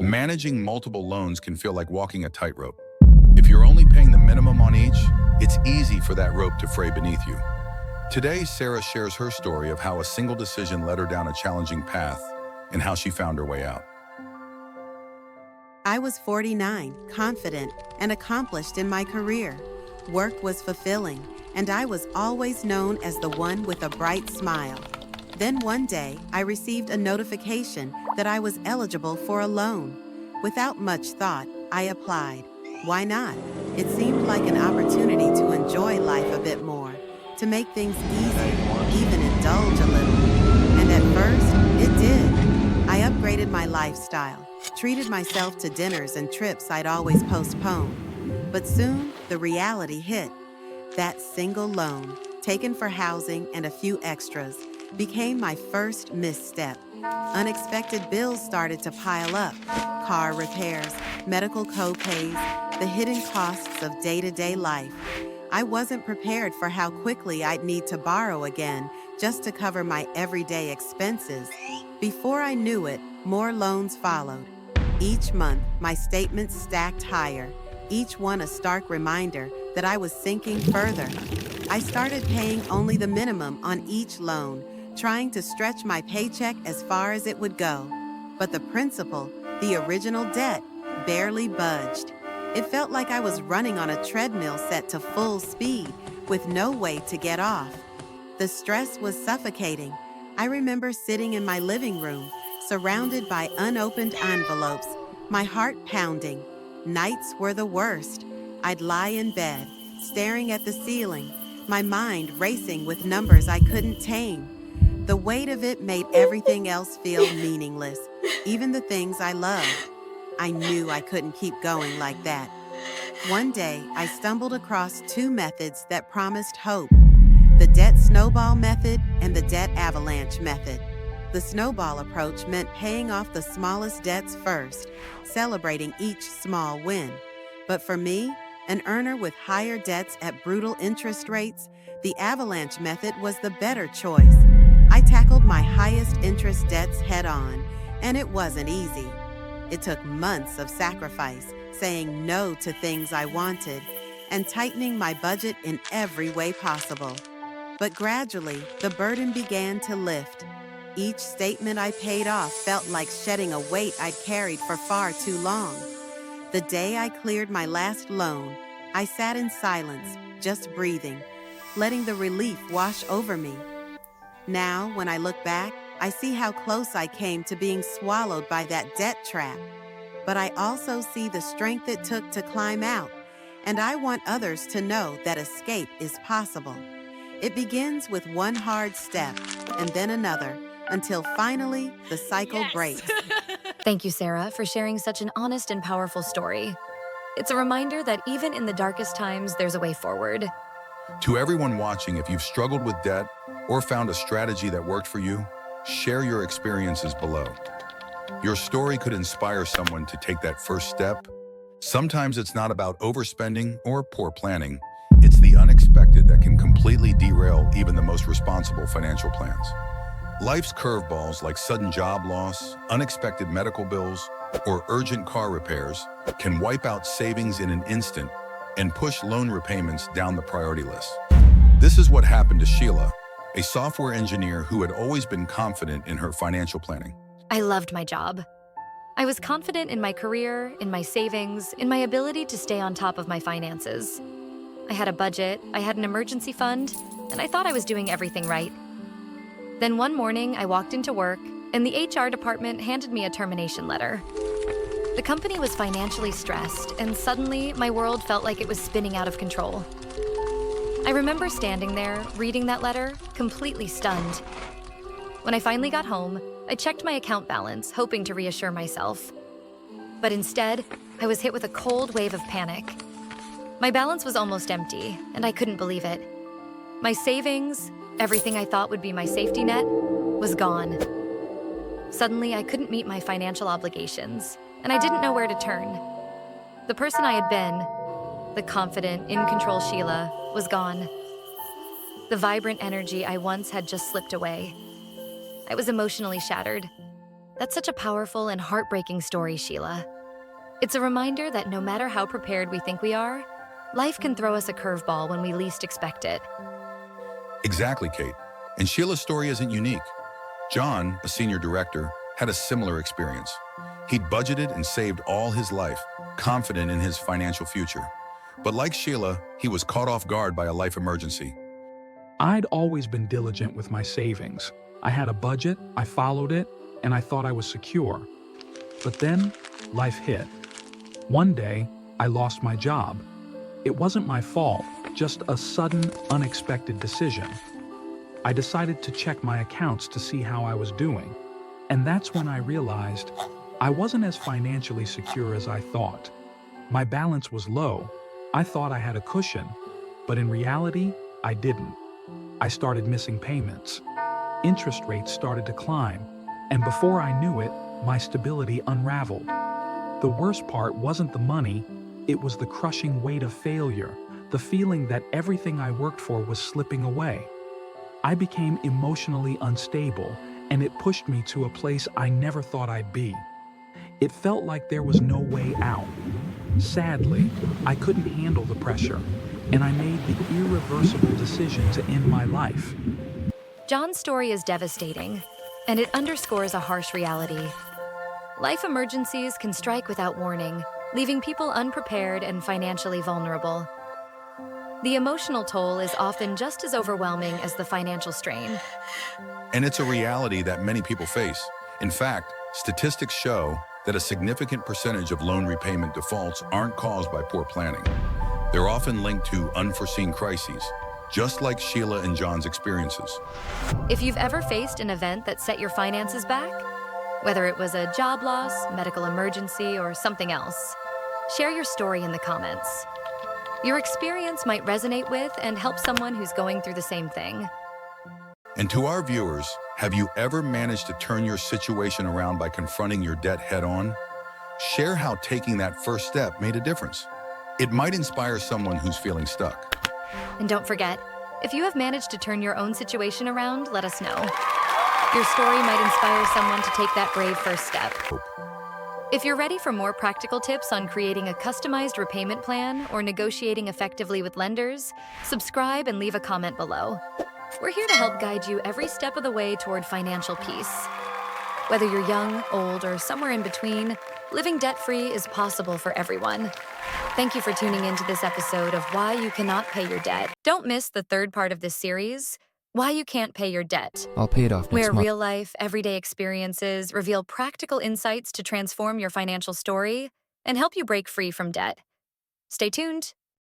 Managing multiple loans can feel like walking a tightrope. If you're only paying the minimum on each, it's easy for that rope to fray beneath you. Today, Sarah shares her story of how a single decision led her down a challenging path and how she found her way out. I was 49, confident, and accomplished in my career. Work was fulfilling, and I was always known as the one with a bright smile. Then one day, I received a notification that I was eligible for a loan. Without much thought, I applied. Why not? It seemed like an opportunity to enjoy life a bit more, to make things easy, even indulge a little. And at first, it did. I upgraded my lifestyle, treated myself to dinners and trips I'd always postpone. But soon, the reality hit. That single loan, taken for housing and a few extras, became my first misstep. Unexpected bills started to pile up. Car repairs, medical co-pays, the hidden costs of day-to-day life. I wasn't prepared for how quickly I'd need to borrow again just to cover my everyday expenses. Before I knew it, more loans followed. Each month, my statements stacked higher, each one a stark reminder that I was sinking further. I started paying only the minimum on each loan, trying to stretch my paycheck as far as it would go. But the principal, the original debt, barely budged. It felt like I was running on a treadmill set to full speed, with no way to get off. The stress was suffocating. I remember sitting in my living room, surrounded by unopened envelopes, my heart pounding. Nights were the worst. I'd lie in bed, staring at the ceiling, my mind racing with numbers I couldn't tame. The weight of it made everything else feel meaningless, even the things I loved. I knew I couldn't keep going like that. One day, I stumbled across two methods that promised hope: the debt snowball method and the debt avalanche method. The snowball approach meant paying off the smallest debts first, celebrating each small win. But for me, an earner with higher debts at brutal interest rates, the avalanche method was the better choice. I tackled my highest interest debts head on, and it wasn't easy. It took months of sacrifice, saying no to things I wanted, and tightening my budget in every way possible. But gradually, the burden began to lift. Each statement I paid off felt like shedding a weight I'd carried for far too long. The day I cleared my last loan, I sat in silence, just breathing, letting the relief wash over me. Now, when I look back, I see how close I came to being swallowed by that debt trap. But I also see the strength it took to climb out, and I want others to know that escape is possible. It begins with one hard step, and then another, until finally the cycle breaks. Thank you, Sarah, for sharing such an honest and powerful story. It's a reminder that even in the darkest times, there's a way forward. To everyone watching, if you've struggled with debt or found a strategy that worked for you, share your experiences below. Your story could inspire someone to take that first step. Sometimes it's not about overspending or poor planning. It's the unexpected that can completely derail even the most responsible financial plans. Life's curveballs like sudden job loss, unexpected medical bills, or urgent car repairs can wipe out savings in an instant and push loan repayments down the priority list. This is what happened to Sheila, a software engineer who had always been confident in her financial planning. I loved my job. I was confident in my career, in my savings, in my ability to stay on top of my finances. I had a budget, I had an emergency fund, and I thought I was doing everything right. Then one morning, I walked into work, and the HR department handed me a termination letter. The company was financially stressed, and suddenly my world felt like it was spinning out of control. I remember standing there, reading that letter, completely stunned. When I finally got home, I checked my account balance, hoping to reassure myself. But instead, I was hit with a cold wave of panic. My balance was almost empty, and I couldn't believe it. My savings, everything I thought would be my safety net, was gone. Suddenly, I couldn't meet my financial obligations, and I didn't know where to turn. The person I had been, the confident, in-control Sheila, was gone. The vibrant energy I once had just slipped away. I was emotionally shattered. That's such a powerful and heartbreaking story, Sheila. It's a reminder that no matter how prepared we think we are, life can throw us a curveball when we least expect it. Exactly, Kate. And Sheila's story isn't unique. John, a senior director, had a similar experience. He'd budgeted and saved all his life, confident in his financial future. But like Sheila, he was caught off guard by a life emergency. I'd always been diligent with my savings. I had a budget, I followed it, and I thought I was secure. But then, life hit. One day, I lost my job. It wasn't my fault, just a sudden, unexpected decision. I decided to check my accounts to see how I was doing. And that's when I realized I wasn't as financially secure as I thought. My balance was low. I thought I had a cushion, but in reality, I didn't. I started missing payments. Interest rates started to climb, and before I knew it, my stability unraveled. The worst part wasn't the money, it was the crushing weight of failure, the feeling that everything I worked for was slipping away. I became emotionally unstable, and it pushed me to a place I never thought I'd be. It felt like there was no way out. Sadly, I couldn't handle the pressure, and I made the irreversible decision to end my life. John's story is devastating, and it underscores a harsh reality. Life emergencies can strike without warning, leaving people unprepared and financially vulnerable. The emotional toll is often just as overwhelming as the financial strain. And it's a reality that many people face. In fact, statistics show that a significant percentage of loan repayment defaults aren't caused by poor planning. They're often linked to unforeseen crises, just like Sheila and John's experiences. If you've ever faced an event that set your finances back, whether it was a job loss, medical emergency, or something else, share your story in the comments. Your experience might resonate with and help someone who's going through the same thing. And to our viewers, have you ever managed to turn your situation around by confronting your debt head-on? Share how taking that first step made a difference. It might inspire someone who's feeling stuck. And don't forget, if you have managed to turn your own situation around, let us know. Your story might inspire someone to take that brave first step. If you're ready for more practical tips on creating a customized repayment plan or negotiating effectively with lenders, subscribe and leave a comment below. We're here to help guide you every step of the way toward financial peace. Whether you're young, old, or somewhere in between, living debt-free is possible for everyone. Thank you for tuning into this episode of Why You Cannot Pay Your Debt. Don't miss the third part of this series, Why You Can't Pay Your Debt, I'll pay it off next where month. real-life, everyday experiences reveal practical insights to transform your financial story and help you break free from debt. Stay tuned.